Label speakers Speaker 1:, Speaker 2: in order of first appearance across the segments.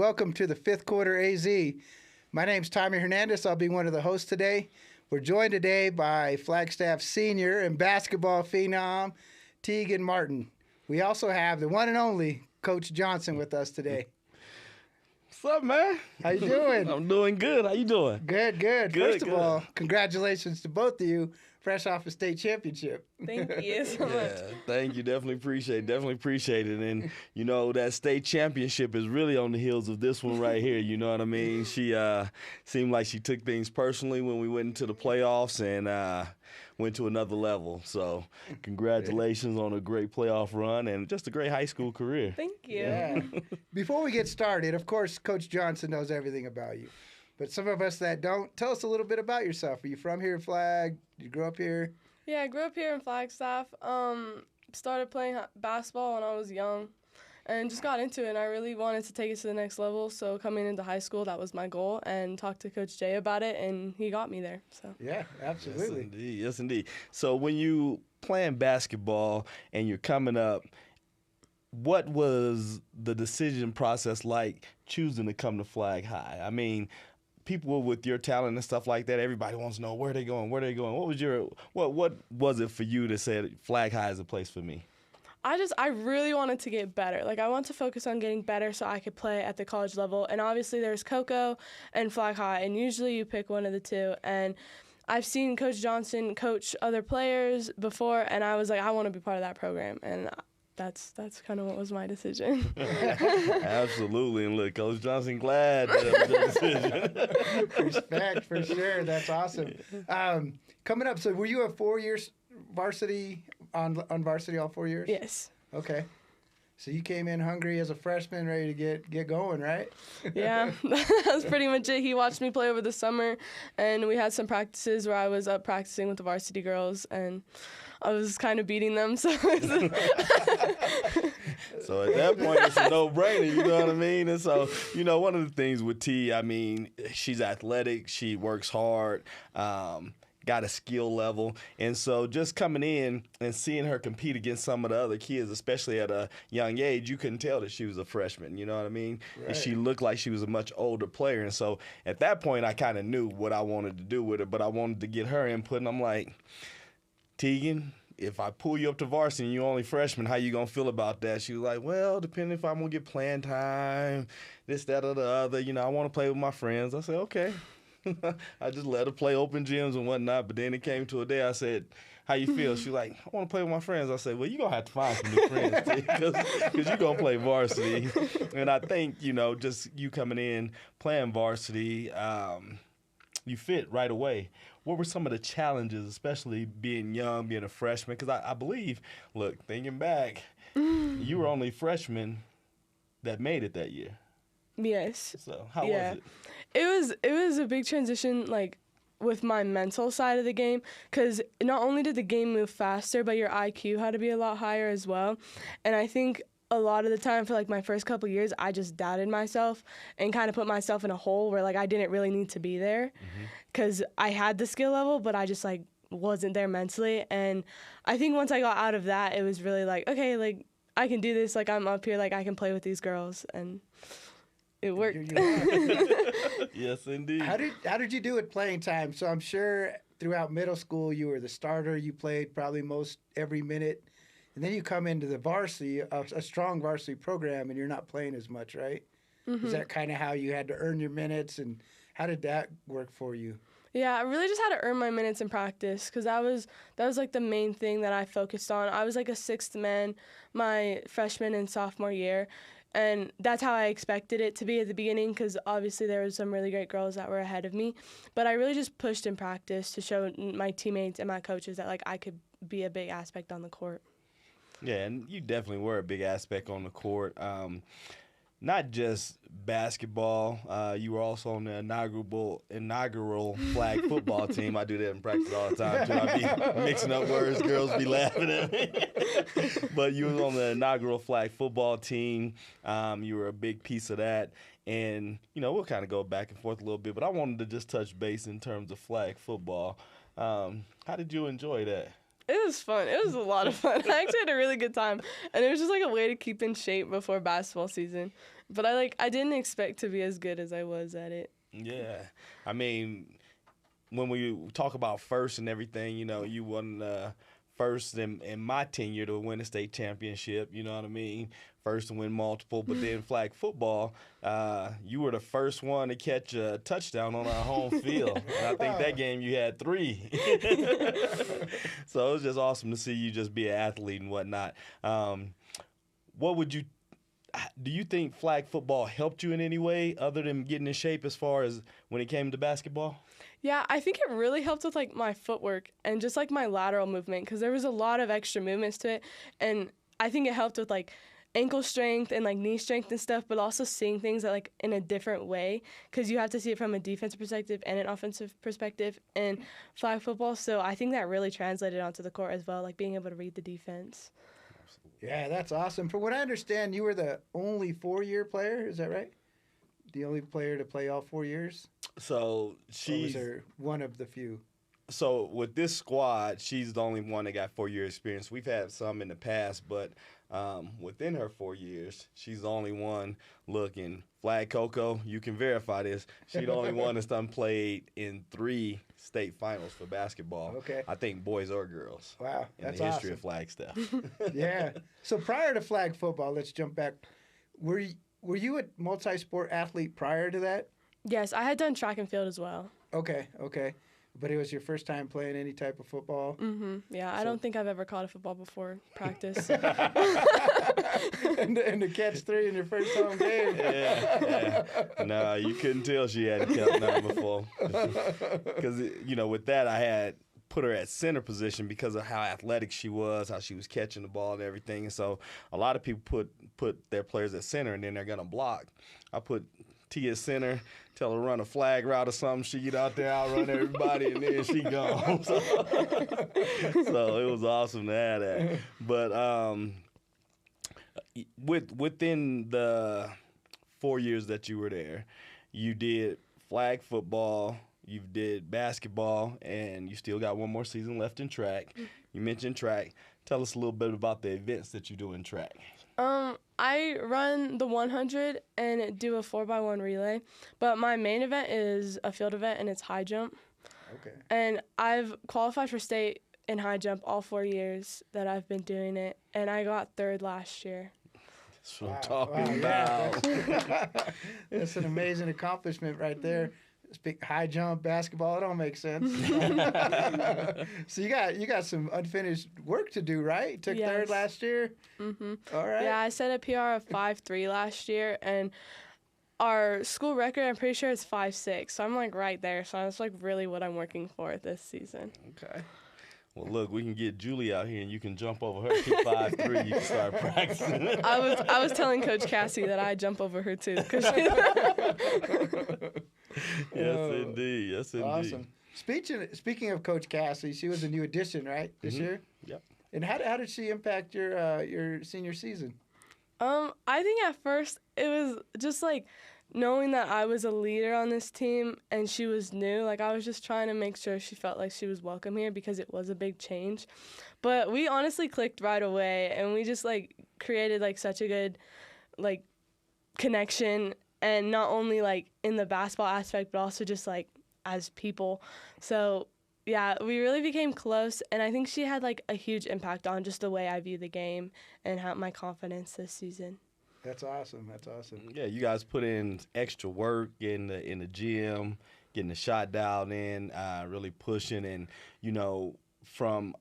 Speaker 1: welcome to the Fifth Quarter AZ. My name's Tommy Hernandez. I'll be one of the hosts today. We're joined today by Flagstaff senior and basketball phenom, Teagan Martin. We also have the one and only Coach Johnson with us today.
Speaker 2: What's up, man?
Speaker 1: How you doing?
Speaker 2: I'm doing good. How you doing?
Speaker 1: Good. First of all, congratulations to both of you, fresh off a state championship.
Speaker 3: Thank you so much.
Speaker 2: Thank you. Definitely appreciate it. And, you know, that state championship is really on the heels of this one right here. You know what I mean? She seemed like she took things personally when we went into the playoffs and went to another level. So congratulations on a great playoff run and just a great high school career.
Speaker 3: Thank you.
Speaker 1: Yeah. Before we get started, of course, Coach Johnson knows everything about you. But some of us that don't, tell us a little bit about yourself. Are you from here in Flag? Did you grow up here?
Speaker 3: Yeah, I grew up here in Flagstaff. Started playing basketball when I was young and just got into it. And I really wanted to take it to the next level. So coming into high school, that was my goal. And talked to Coach Jay about it, and he got me there. So
Speaker 1: yeah, absolutely.
Speaker 2: Yes, indeed. So when you playing basketball and you're coming up, what was the decision process like choosing to come to Flag High? I mean, people with your talent and stuff like that, everybody wants to know where they going. What was it for you to say Flag High is a place for me?
Speaker 3: I really wanted to get better. Like, I want to focus on getting better so I could play at the college level. And obviously there's Cocoa and Flag High, and usually you pick one of the two. And I've seen Coach Johnson coach other players before, and I was like, I want to be part of that program. And that's kind of what was my decision.
Speaker 2: Absolutely. And look, Coach Johnson, glad that was the decision.
Speaker 1: Respect, for sure. That's awesome. Coming up, so were you a 4 years varsity, on varsity all 4 years?
Speaker 3: Yes.
Speaker 1: Okay. So you came in hungry as a freshman, ready to get going, right?
Speaker 3: Yeah, that's pretty much it. He watched me play over the summer, and we had some practices where I was up practicing with the varsity girls, and I was kind of beating them. So,
Speaker 2: so at that point, it's a no-brainer, you know what I mean? And so, you know, one of the things with T, I mean, she's athletic, she works hard, got a skill level. And so just coming in and seeing her compete against some of the other kids, especially at a young age, you couldn't tell that she was a freshman, you know what I mean? Right. And she looked like she was a much older player. And so at that point, I kind of knew what I wanted to do with her, but I wanted to get her input. And I'm like, Teagan, if I pull you up to varsity and you're only freshman, how you going to feel about that? She was like, well, depending if I'm going to get playing time, this, that, or the other. You know, I want to play with my friends. I said, okay. I just let her play open gyms and whatnot. But then it came to a day I said, how you feel? She was like, I want to play with my friends. I said, well, you're going to have to find some new friends because you're going to play varsity. And I think, you know, just you coming in, playing varsity, you fit right away. What were some of the challenges, especially being young, being a freshman? Because I believe, look, thinking back, you were only freshman that made it that year.
Speaker 3: Yes.
Speaker 2: So how was it?
Speaker 3: It was a big transition, like, with my mental side of the game, because not only did the game move faster, but your IQ had to be a lot higher as well. And I think a lot of the time for, like, my first couple years, I just doubted myself and kind of put myself in a hole where, like, I didn't really need to be there because I had the skill level, but I just, like, wasn't there mentally. And I think once I got out of that, it was really like, okay, like, I can do this. Like, I'm up here. Like, I can play with these girls. And it worked.
Speaker 2: Yes, indeed.
Speaker 1: How did you do at playing time? So I'm sure throughout middle school you were the starter. You played probably most every minute. And then you come into the varsity, a strong varsity program, and you're not playing as much, right? Mm-hmm. Is that kind of how you had to earn your minutes? And how did that work for you?
Speaker 3: Yeah, I really just had to earn my minutes in practice because that was like the main thing that I focused on. I was like a sixth man my freshman and sophomore year, and that's how I expected it to be at the beginning because obviously there was some really great girls that were ahead of me. But I really just pushed in practice to show my teammates and my coaches that, like, I could be a big aspect on the court.
Speaker 2: Yeah, and you definitely were a big aspect on the court. Not just basketball. You were also on the inaugural flag football team. I do that in practice all the time, too. I be mixing up words. Girls be laughing at me. But you were on the inaugural flag football team. You were a big piece of that. And, you know, we'll kind of go back and forth a little bit. But I wanted to just touch base in terms of flag football. How did you enjoy that?
Speaker 3: It was fun. It was a lot of fun. I actually had a really good time. And it was just like a way to keep in shape before basketball season. But I didn't expect to be as good as I was at it.
Speaker 2: Yeah. I mean, when we talk about first and everything, you won first in my tenure to win a state championship, you know what I mean? First to win multiple, but then flag football, you were the first one to catch a touchdown on our home field. And I think that game you had 3. So it was just awesome to see you just be an athlete and whatnot. Do you think flag football helped you in any way other than getting in shape as far as when it came to basketball?
Speaker 3: Yeah, I think it really helped with my footwork and just my lateral movement, because there was a lot of extra movements to it, and I think it helped with ankle strength and knee strength and stuff, but also seeing things in a different way, because you have to see it from a defensive perspective and an offensive perspective in flag football. So I think that really translated onto the court as well, being able to read the defense.
Speaker 1: Yeah, that's awesome. From what I understand, you were the only 4-year player. Is that right? The only player to play all 4 years?
Speaker 2: So she's
Speaker 1: one of the few.
Speaker 2: So with this squad, she's the only one that got 4-year experience. We've had some in the past, but within her 4 years, she's the only one looking. Flag Coco, you can verify this. She's the only one that's done played in 3 state finals for basketball.
Speaker 1: Okay.
Speaker 2: I think boys or girls.
Speaker 1: Wow,
Speaker 2: that's in the history of Flagstaff.
Speaker 1: Yeah. So prior to flag football, let's jump back. Were you a multi-sport athlete prior to that?
Speaker 3: Yes, I had done track and field as well.
Speaker 1: Okay. But it was your first time playing any type of football?
Speaker 3: Mm-hmm. Yeah, I don't think I've ever caught a football before practice.
Speaker 1: and to catch 3 in your first home game.
Speaker 2: Yeah. No, you couldn't tell she hadn't caught none before. Because, with that, I had put her at center position because of how athletic she was, how she was catching the ball and everything. And so a lot of people put their players at center, and then they're going to block. I put T at center, tell her to run a flag route or something. She get out there, outrun everybody, and then she gone. So it was awesome to have that. But within the 4 years that you were there, you did flag football, you did basketball, and you still got one more season left in track. You mentioned track. Tell us a little bit about the events that you do in track.
Speaker 3: I run the 100 and do a 4x1 relay, but my main event is a field event, and it's high jump.
Speaker 1: Okay. And
Speaker 3: I've qualified for state in high jump all 4 years that I've been doing it, and I got 3rd last year.
Speaker 2: That's what I'm talking about.
Speaker 1: Yeah, that's an amazing accomplishment right there. Speak high jump, basketball, it all makes sense. So you got some unfinished work to do, right? You took 3rd last year?
Speaker 3: Mm-hmm.
Speaker 1: All right.
Speaker 3: Yeah, I set a PR of 5.3 last year, and our school record, I'm pretty sure it's 5.6. So I'm right there. So that's really what I'm working for this season.
Speaker 2: Okay. Well, look, we can get Julie out here, and you can jump over her to 5'3". You can start practicing.
Speaker 3: I was telling Coach Cassie that I jump over her too.
Speaker 2: Yes, indeed. Yes, indeed.
Speaker 1: Awesome. Speaking of Coach Cassie, she was a new addition, right, this year?
Speaker 2: Yep.
Speaker 1: And how did she impact your senior season?
Speaker 3: I think at first it was just knowing that I was a leader on this team and she was new. I was just trying to make sure she felt like she was welcome here because it was a big change. But we honestly clicked right away, and we just created such a good connection, and not only in the basketball aspect, but also just as people. So yeah, we really became close, and I think she had a huge impact on just the way I view the game and how my confidence this season.
Speaker 1: That's awesome. That's awesome.
Speaker 2: Yeah, you guys put in extra work in the gym, getting the shot dialed in, really pushing, and from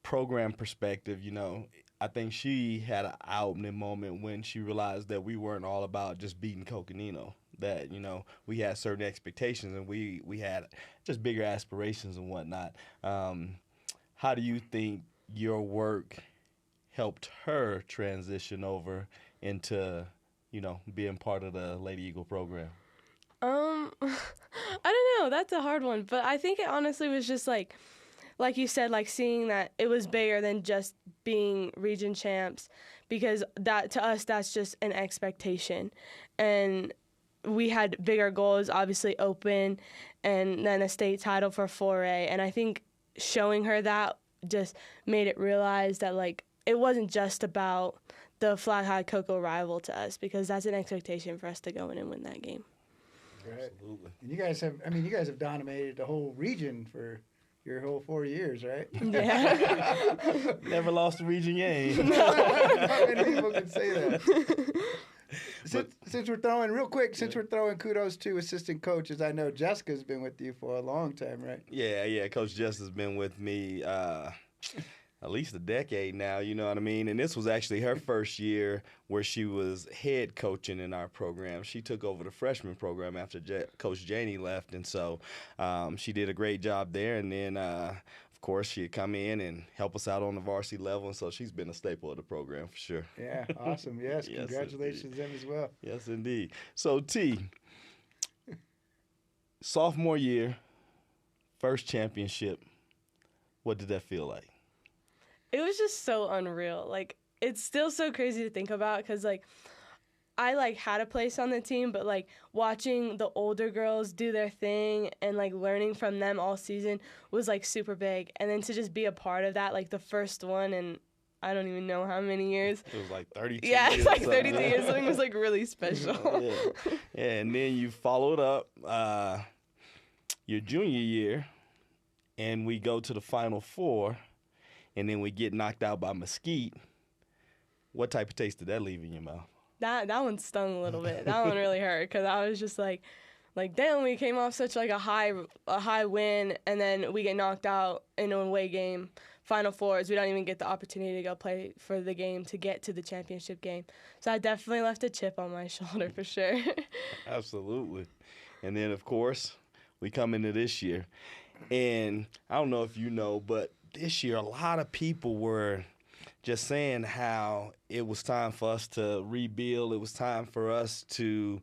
Speaker 2: program perspective, I think she had an eye-opening moment when she realized that we weren't all about just beating Coconino. That we had certain expectations, and we had just bigger aspirations and whatnot. How do you think your work helped her transition over into, being part of the Lady Eagle program?
Speaker 3: I don't know. That's a hard one. But I think it honestly was just like you said, seeing that it was bigger than just being region champs, because that to us, that's just an expectation. And we had bigger goals, obviously open, and then a state title for 4A. And I think showing her that just made it realize that, it wasn't just about the Flag High Cocoa rival to us, because that's an expectation for us to go in and win that game.
Speaker 1: Right. Absolutely. And you guys have dominated the whole region for your whole 4 years, right?
Speaker 3: Yeah.
Speaker 2: Never lost a region game.
Speaker 1: Not many people can say that. Since we're throwing kudos to assistant coaches, I know Jessica's been with you for a long time, right?
Speaker 2: Yeah. Coach Jessica's been with me at least a decade now, you know what I mean? And this was actually her first year where she was head coaching in our program. She took over the freshman program after Coach Janey left, and so she did a great job there. And then, of course, she'd come in and help us out on the varsity level, and so she's been a staple of the program for sure.
Speaker 1: Yeah, awesome. Yes, congratulations to them as well.
Speaker 2: Yes, indeed. So, T, sophomore year, first championship, what did that feel like?
Speaker 3: It was just so unreal. Like, it's still so crazy to think about, because, like, I, like, had a place on the team, but, like, watching the older girls do their thing and, like, learning from them all season was, like, super big. And then to just be a part of that, like, the first one, and I don't even know how many years.
Speaker 2: It was like 32
Speaker 3: yeah,
Speaker 2: years.
Speaker 3: It's like 32 years. Something was, like, really special.
Speaker 2: Yeah, and then you followed up your junior year, and we go to the Final Four, and then we get knocked out by Mesquite. What type of taste did that leave in your mouth?
Speaker 3: That one stung a little bit. That one really hurt, because I was just like, damn, we came off such like a high win, and then we get knocked out in an away game, Final Fours. We don't even get the opportunity to go play for the game to get to the championship game. So I definitely left a chip on my shoulder for sure.
Speaker 2: Absolutely. And then, of course, we come into this year, and I don't know if you know, but this year a lot of people were just saying how it was time for us to rebuild. It was time for us to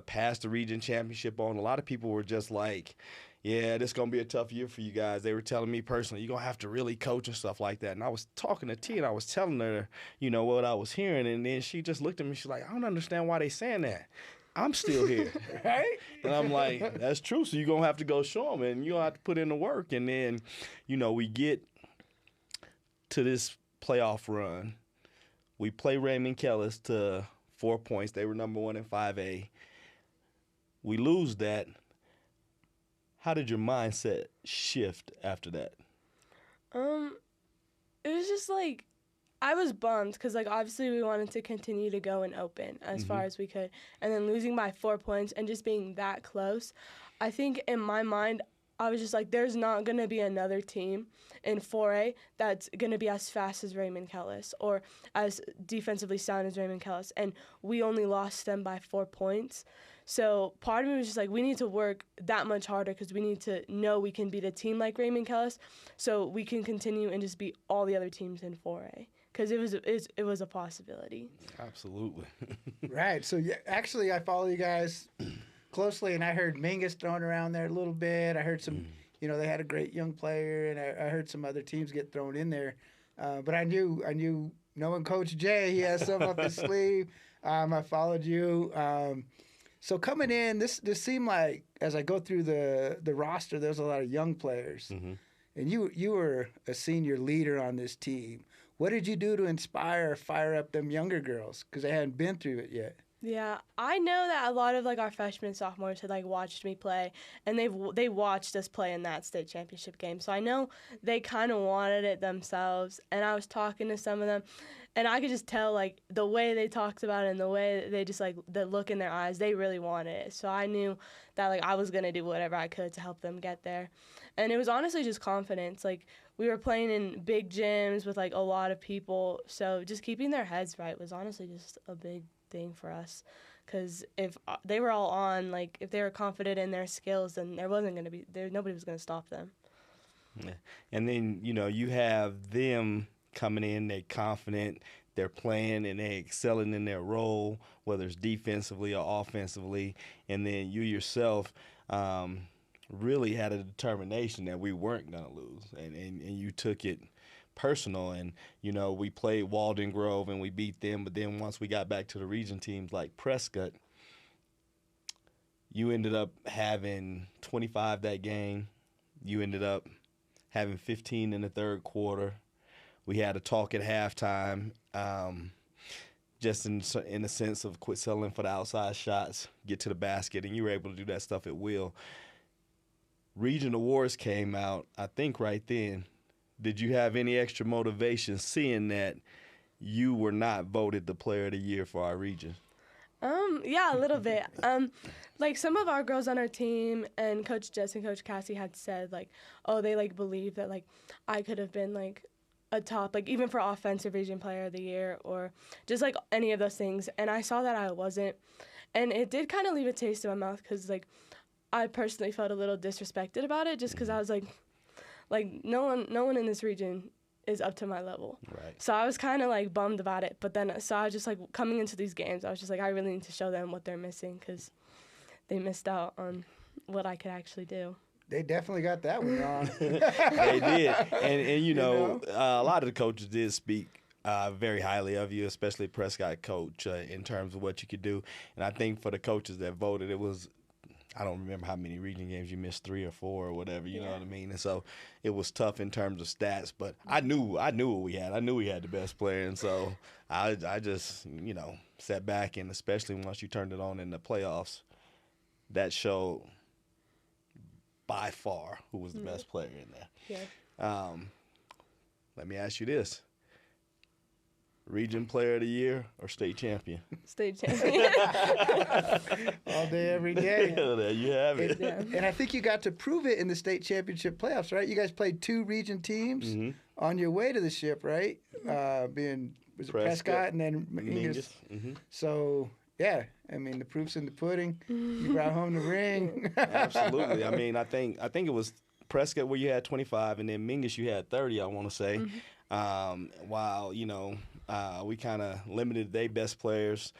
Speaker 2: pass the region championship on. A lot of people were just like, yeah, this is going to be a tough year for you guys. They were telling me personally, you're going to have to really coach and stuff like that. And I was talking to T, and I was telling her, you know, what I was hearing. And then she just looked at me. She's like, I don't understand why they saying that. I'm still here.
Speaker 1: Right?
Speaker 2: And I'm like, that's true. So you're going to have to go show them, and you're going to have to put in the work. And then, you know, we get to this playoff run. We play Raymond Kellis to 4 points. They were number 1 in 5A. We lose that. How did your mindset shift after that?
Speaker 3: It was just like, I was bummed, because like obviously we wanted to continue to go and open as far as we could, and then losing by 4 points and just being that close, I think in my mind I was just like, there's not going to be another team in 4A that's going to be as fast as Raymond Kellis or as defensively sound as Raymond Kellis, and we only lost them by 4 points. So part of me was just like, we need to work that much harder, because we need to know we can beat a team like Raymond Kellis, so we can continue and just beat all the other teams in 4A, because it was a possibility.
Speaker 2: Absolutely.
Speaker 1: Right. So yeah, actually, I follow you guys closely, and I heard Mingus thrown around there a little bit. I heard some, you know, they had a great young player, and I heard some other teams get thrown in there. But I knew knowing Coach Jay, he has some up his sleeve. I followed you. So coming in, this seemed like, as I go through the roster, there's a lot of young players. Mm-hmm. And you were a senior leader on this team. What did you do to inspire or fire up them younger girls? Because they hadn't been through it yet.
Speaker 3: Yeah, I know that a lot of like our freshmen and sophomores had like watched me play, and they watched us play in that state championship game. So I know they kind of wanted it themselves, and I was talking to some of them, and I could just tell like the way they talked about it and the way they just like the look in their eyes, they really wanted it. So I knew that like I was gonna do whatever I could to help them get there, and it was honestly just confidence. Like we were playing in big gyms with like a lot of people, so just keeping their heads right was honestly just a big thing for us, because if they were all on, like if they were confident in their skills, then nobody was going to stop them.
Speaker 2: Yeah. And then, you know, you have them coming in, they're confident, they're playing, and they're excelling in their role, whether it's defensively or offensively, and then you yourself really had a determination that we weren't going to lose, and you took it personal. And, you know, we played Walden Grove and we beat them, but then once we got back to the region teams like Prescott, you ended up having 25 that game. You ended up having 15 in the third quarter. We had a talk at halftime. just in the sense of quit settling for the outside shots, get to the basket, and you were able to do that stuff at will. Region awards came out, I think, right then. Did you have any extra motivation seeing that you were not voted the player of the year for our region?
Speaker 3: Yeah, a little bit. Like some of our girls on our team and Coach Jess and Coach Cassie had said like, oh, they like believe that like I could have been like a top, like even for offensive region player of the year or just like any of those things. And I saw that I wasn't, and it did kind of leave a taste in my mouth because like I personally felt a little disrespected about it just because I was like no one in this region is up to my level.
Speaker 2: Right.
Speaker 3: So I was kind of like bummed about it. But then, so I was just like coming into these games, I was just like, I really need to show them what they're missing because they missed out on what I could actually do.
Speaker 1: They definitely got that one wrong.
Speaker 2: They did. And you know, a lot of the coaches did speak very highly of you, especially Prescott coach, in terms of what you could do. And I think for the coaches that voted, it was, I don't remember how many region games you missed, 3 or 4 or whatever, you know what I mean? And so it was tough in terms of stats, but I knew what we had. I knew we had the best player, and so I just, you know, sat back, and especially once you turned it on in the playoffs, that showed by far who was the best player in there.
Speaker 3: Yeah.
Speaker 2: Let me ask you this. Region Player of the Year or State Champion?
Speaker 3: State champion.
Speaker 1: All day, every day.
Speaker 2: There you have it.
Speaker 1: And I think you got to prove it in the state championship playoffs, right? You guys played 2 region teams on your way to the ship, right? Was it Prescott and then Mingus? So, yeah, I mean, the proof's in the pudding. You brought home the ring.
Speaker 2: Absolutely. I mean, I think it was Prescott where you had 25, and then Mingus you had 30, I want to say. While, you know, we kind of limited their best players.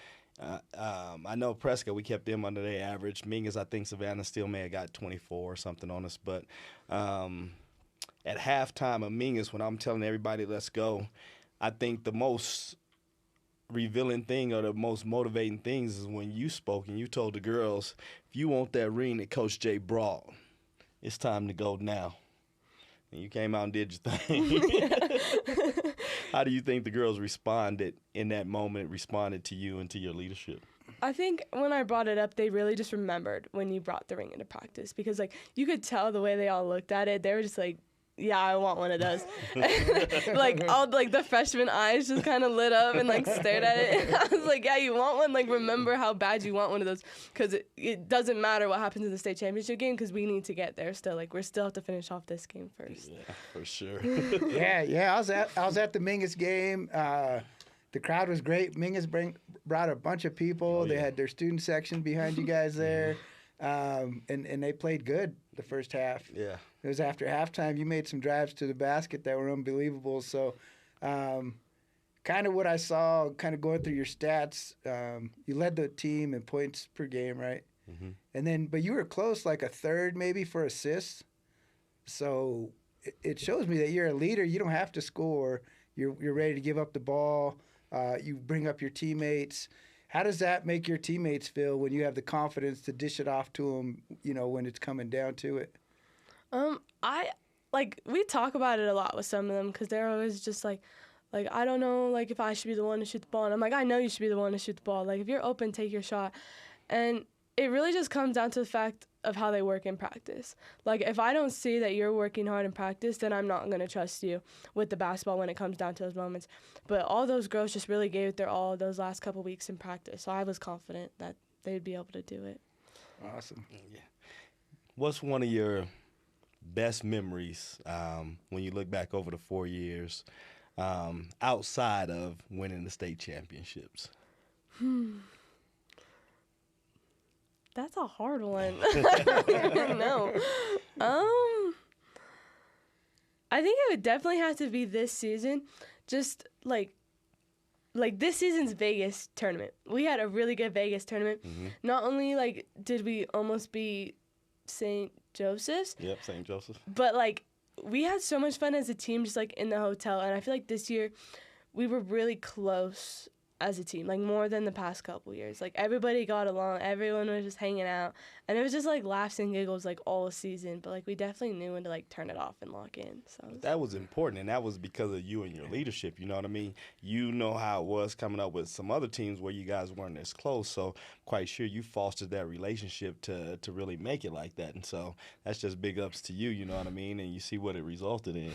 Speaker 2: I know Prescott, we kept them under their average. Mingus, I think Savannah still may have got 24 or something on us. But at halftime of Mingus, when I'm telling everybody, let's go, I think the most revealing thing or the most motivating things is when you spoke and you told the girls, if you want that ring that Coach Jay brought, it's time to go now. And you came out and did your thing. How do you think the girls responded in that moment, responded to you and to your leadership?
Speaker 3: I think when I brought it up, they really just remembered when you brought the ring into practice because, like, you could tell the way they all looked at it. They were just like, yeah, I want one of those. Like, all, like, the freshman eyes just kind of lit up and, like, stared at it. I was like, yeah, you want one? Like, remember how bad you want one of those because it doesn't matter what happens in the state championship game because we need to get there still. Like, we still have to finish off this game first.
Speaker 2: Yeah, for sure.
Speaker 1: Yeah. I was at the Mingus game. The crowd was great. Mingus brought a bunch of people. They had their student section behind you guys there. And they played good the first half. Yeah. It was after halftime. You made some drives to the basket that were unbelievable. So kind of what I saw, kind of going through your stats, you led the team in points per game, right? And then, but you were close, like a third maybe for assists. So it shows me that you're a leader. You don't have to score. You're ready to give up the ball. You bring up your teammates. How does that make your teammates feel when you have the confidence to dish it off to them, you know, when it's coming down to it?
Speaker 3: We talk about it a lot with some of them because they're always just like, I don't know, like, if I should be the one to shoot the ball. And I'm like, I know you should be the one to shoot the ball. Like, if you're open, take your shot. And it really just comes down to the fact of how they work in practice. Like, if I don't see that you're working hard in practice, then I'm not going to trust you with the basketball when it comes down to those moments. But all those girls just really gave it their all those last couple weeks in practice. So I was confident that they'd be able to do it.
Speaker 1: Awesome.
Speaker 2: Yeah. What's one of your best memories when you look back over the 4 years outside of winning the state championships?
Speaker 3: That's a hard one. No. I think it would definitely have to be this season. Just like this season's Vegas tournament. We had a really good Vegas tournament. Not only like did we almost beat St. Joseph's.
Speaker 2: Yep, St. Joseph's.
Speaker 3: But like we had so much fun as a team just like in the hotel, and I feel like this year we were really close as a team, like more than the past couple years. Like everybody got along, everyone was just hanging out, and it was just like laughs and giggles like all season. But like we definitely knew when to like turn it off and lock in. So
Speaker 2: that was important, and that was because of you and your leadership. You know what I mean? You know how it was coming up with some other teams where you guys weren't as close. So quite sure you fostered that relationship to really make it like that. And so that's just big ups to you. You know what I mean? And you see what it resulted in.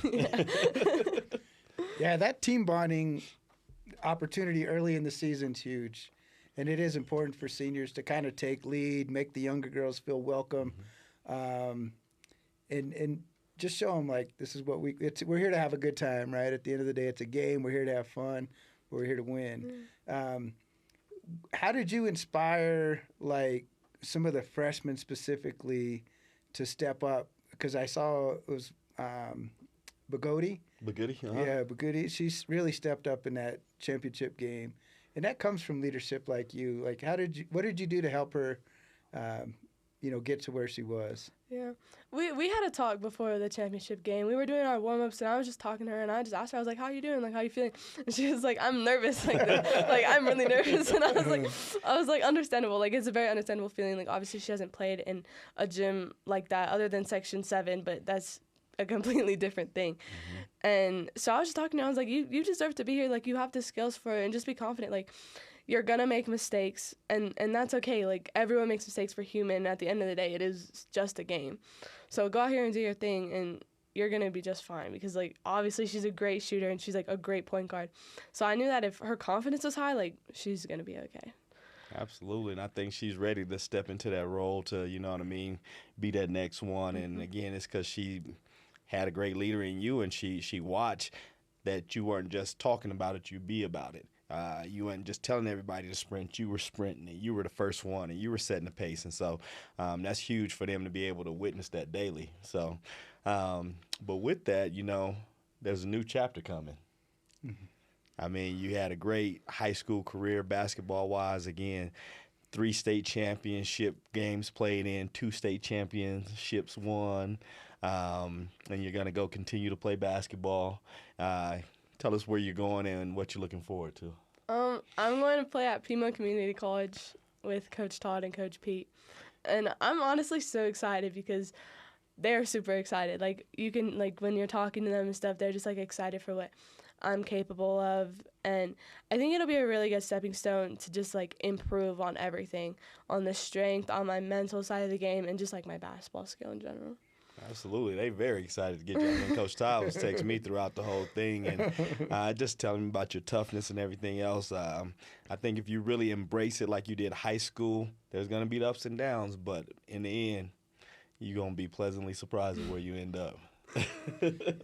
Speaker 1: Yeah, that team bonding opportunity early in the season's huge, and it is important for seniors to kind of take lead, make the younger girls feel welcome, and just show them like this is what we're here to have a good time, right? At the end of the day, it's a game. We're here to have fun. We're here to win. How did you inspire like some of the freshmen specifically to step up? Because I saw it was Bagodi.
Speaker 2: Bagudi,
Speaker 1: Yeah, Bagudi. She's really stepped up in that championship game, and that comes from leadership like you. Like, what did you do to help her, get to where she was?
Speaker 3: Yeah, we had a talk before the championship game. We were doing our warm ups, and I was just talking to her, and I just asked her, I was like, "How you doing? Like, how you feeling?" And she was like, "I'm nervous, like I'm really nervous." And I was like, understandable. Like, it's a very understandable feeling. Like, obviously, she hasn't played in a gym like that other than Section 7, but that's a completely different thing. And so I was just talking to her. I was like, you deserve to be here. Like, you have the skills for it, and just be confident. Like, you're gonna make mistakes, and that's okay. Like, everyone makes mistakes. We're human. At the end of the day, it is just a game. So go out here and do your thing, and you're gonna be just fine. Because like obviously she's a great shooter, and she's like a great point guard. So I knew that if her confidence was high, like she's gonna be okay.
Speaker 2: Absolutely, and I think she's ready to step into that role to, you know what I mean, be that next one. And again, it's because she had a great leader in you, and she watched that you weren't just talking about it, you be about it. You weren't just telling everybody to sprint, you were sprinting, and you were the first one, and you were setting the pace. And so that's huge for them to be able to witness that daily. So, but with that, there's a new chapter coming. I mean, you had a great high school career basketball-wise. Again, 3 state championship games played in, 2 state championships won, and you're going to go continue to play basketball. Tell us where you're going and what you're looking forward to.
Speaker 3: I'm going to play at Pima Community College with Coach Todd and Coach Pete. And I'm honestly so excited because they're super excited. Like, you can, like, when you're talking to them and stuff, they're just, like, excited for what I'm capable of. And I think it'll be a really good stepping stone to just, like, improve on everything, on the strength, on my mental side of the game, and just, like, my basketball skill in general.
Speaker 2: Absolutely. They very excited to get you. I mean, Coach Todd was texting me throughout the whole thing and just telling me about your toughness and everything else. I think if you really embrace it like you did high school, there's going to be the ups and downs, but in the end, you're going to be pleasantly surprised at where you end up.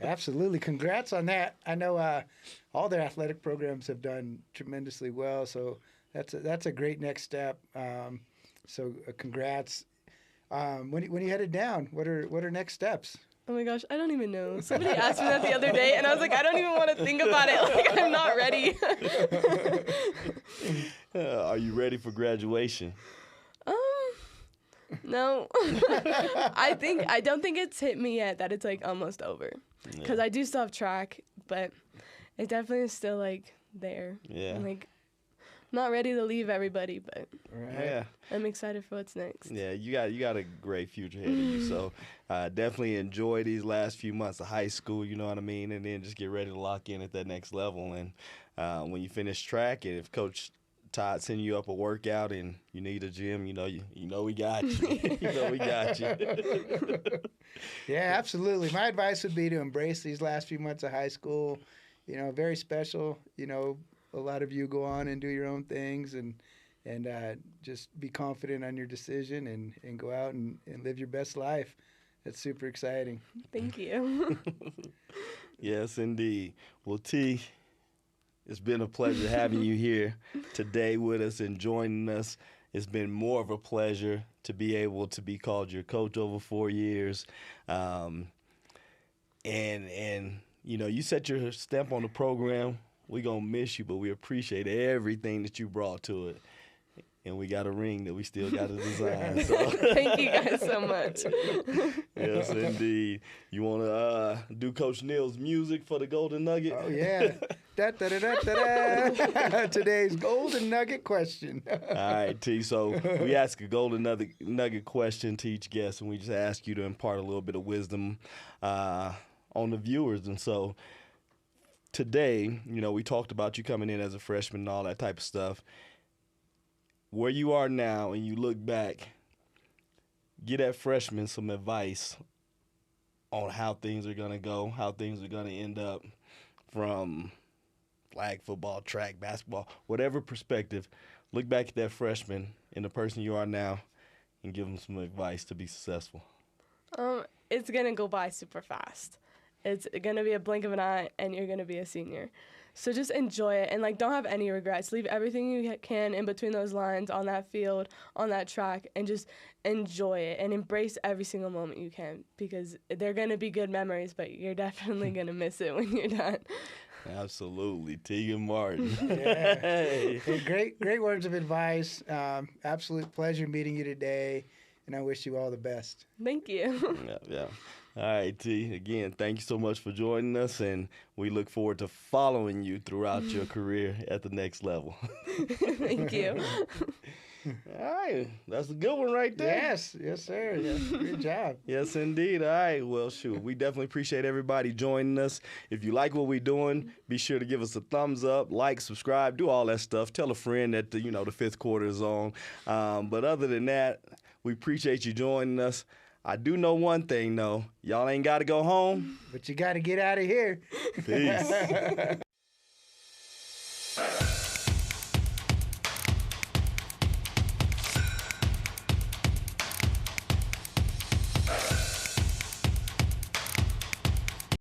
Speaker 1: Absolutely. Congrats on that. I know all their athletic programs have done tremendously well, so that's a great next step. So congrats. When you headed down, what are next steps?
Speaker 3: Oh my gosh, I don't even know. Somebody asked me that the other day, and I was like, I don't even want to think about it. Like, I'm not ready.
Speaker 2: Are you ready for graduation?
Speaker 3: No. I don't think it's hit me yet that it's like almost over. Because I do still have track, but it definitely is still like there.
Speaker 2: Yeah.
Speaker 3: I'm like, not ready to leave everybody, but
Speaker 2: yeah,
Speaker 3: I'm excited for what's next.
Speaker 2: Yeah, you got a great future ahead of you. So definitely enjoy these last few months of high school, you know what I mean, and then just get ready to lock in at that next level. And when you finish track, and if Coach Todd send you up a workout and you need a gym, we got you. We got you.
Speaker 1: Yeah, absolutely. My advice would be to embrace these last few months of high school. Very special. A lot of you go on and do your own things and just be confident on your decision and go out and live your best life. That's super exciting.
Speaker 3: Thank you.
Speaker 2: Yes, indeed. Well, T, it's been a pleasure having you here today with us and joining us. It's been more of a pleasure to be able to be called your coach over 4 years. And you set your stamp on the program. We're going to miss you, but we appreciate everything that you brought to it. and we got a ring that we still got to design. So.
Speaker 3: Thank you guys so much.
Speaker 2: Yes, indeed. You want to do Coach Neal's music for the Golden Nugget?
Speaker 1: Oh, yeah. Da-da-da-da-da-da. Today's Golden Nugget question.
Speaker 2: All right, T. So we ask a Golden Nugget question to each guest, and we just ask you to impart a little bit of wisdom on the viewers. And so today, we talked about you coming in as a freshman and all that type of stuff. Where you are now and you look back, give that freshman some advice on how things are going to go, how things are going to end up from flag football, track, basketball, whatever perspective. Look back at that freshman and the person you are now and give them some advice to be successful.
Speaker 3: It's going to go by super fast. It's going to be a blink of an eye and you're going to be a senior. So just enjoy it and, don't have any regrets. Leave everything you can in between those lines, on that field, on that track, and just enjoy it and embrace every single moment you can because they're going to be good memories, but you're definitely going to miss it when you're done.
Speaker 2: Absolutely. Teagan Martin.
Speaker 1: Yeah. Hey, great words of advice. Absolute pleasure meeting you today, and I wish you all the best.
Speaker 3: Thank you.
Speaker 2: Yeah. All right, T. Again, thank you so much for joining us, and we look forward to following you throughout your career at the next level.
Speaker 3: Thank you.
Speaker 2: All right. That's a good one right there.
Speaker 1: Yes, sir. Yes, good job.
Speaker 2: Yes, indeed. All right. Well, shoot, we definitely appreciate everybody joining us. If you like what we're doing, be sure to give us a thumbs up, like, subscribe, do all that stuff. Tell a friend that, the fifth quarter is on. But other than that, we appreciate you joining us. I do know one thing, though. Y'all ain't got to go home.
Speaker 1: But you got to get out of here.
Speaker 2: Peace.